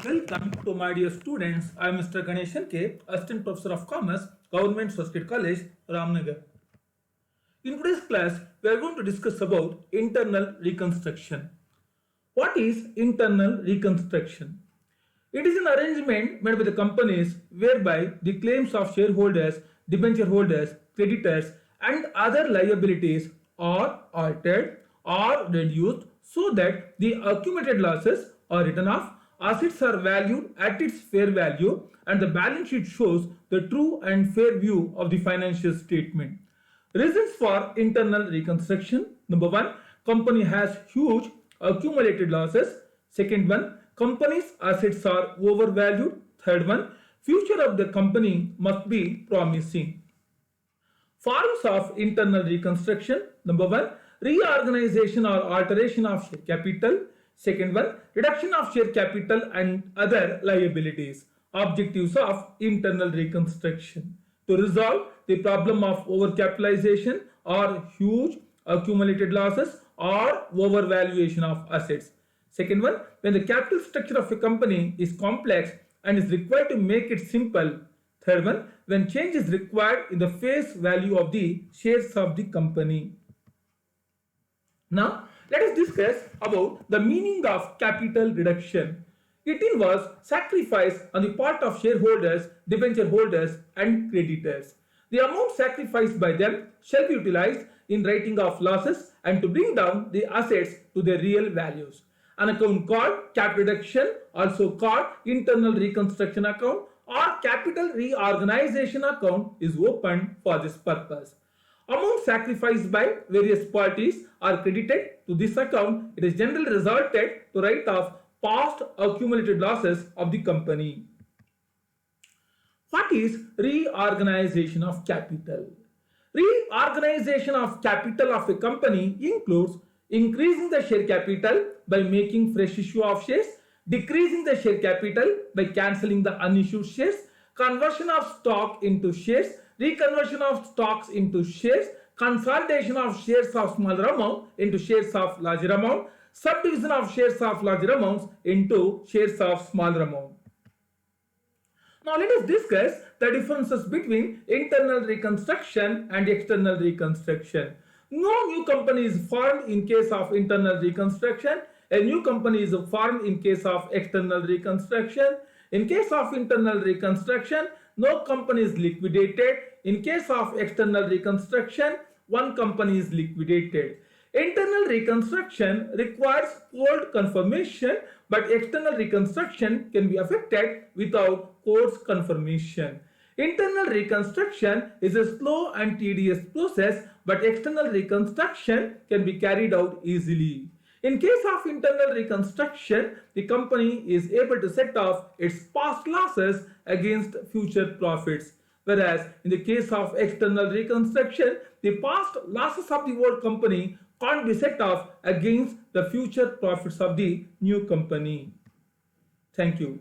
Welcome to my dear students. I am Mr. Ganeshan K, Assistant Professor of Commerce, Government Associate College, Ramnagar. In today's class, we are going to discuss about internal reconstruction. What is internal reconstruction? It is an arrangement made by the companies whereby the claims of shareholders, debenture holders, creditors, and other liabilities are altered or reduced so that the accumulated losses are written off, assets are valued at its fair value, and the balance sheet shows the true and fair view of the financial statement. Reasons for internal reconstruction. Number one, company has huge accumulated losses. Second one, company's assets are overvalued. Third one, future of the company must be promising. Forms of internal reconstruction. Number one, reorganization or alteration of share capital. Second one, reduction of share capital and other liabilities. Objectives of internal reconstruction: to resolve the problem of overcapitalization or huge accumulated losses or overvaluation of assets. Second one, when the capital structure of a company is complex and is required to make it simple. Third one, when change is required in the face value of the shares of the company. Now, let us discuss about the meaning of capital reduction. It involves sacrifice on the part of shareholders, debenture holders, and creditors. The amount sacrificed by them shall be utilized in writing off losses and to bring down the assets to their real values. An account called capital reduction, also called internal reconstruction account or capital reorganization account, is opened for this purpose. Amount sacrificed by various parties are credited to this account. It is generally resulted to write off past accumulated losses of the company. What is reorganization of capital? Reorganization of capital of a company includes increasing the share capital by making fresh issue of shares, decreasing the share capital by cancelling the unissued shares, conversion of stock into shares, reconversion of stocks into shares, consolidation of shares of smaller amount into shares of larger amount, subdivision of shares of larger amounts into shares of smaller amount. Now let us discuss the differences between internal reconstruction and external reconstruction. No new company is formed in case of internal reconstruction. A new company is formed in case of external reconstruction. In case of internal reconstruction, no company is liquidated. In case of external reconstruction, one company is liquidated. Internal reconstruction requires court confirmation, but external reconstruction can be effected without court's confirmation. Internal reconstruction is a slow and tedious process, but external reconstruction can be carried out easily. In case of internal reconstruction, the company is able to set off its past losses against future profits. Whereas in the case of external reconstruction, the past losses of the old company can't be set off against the future profits of the new company. Thank you.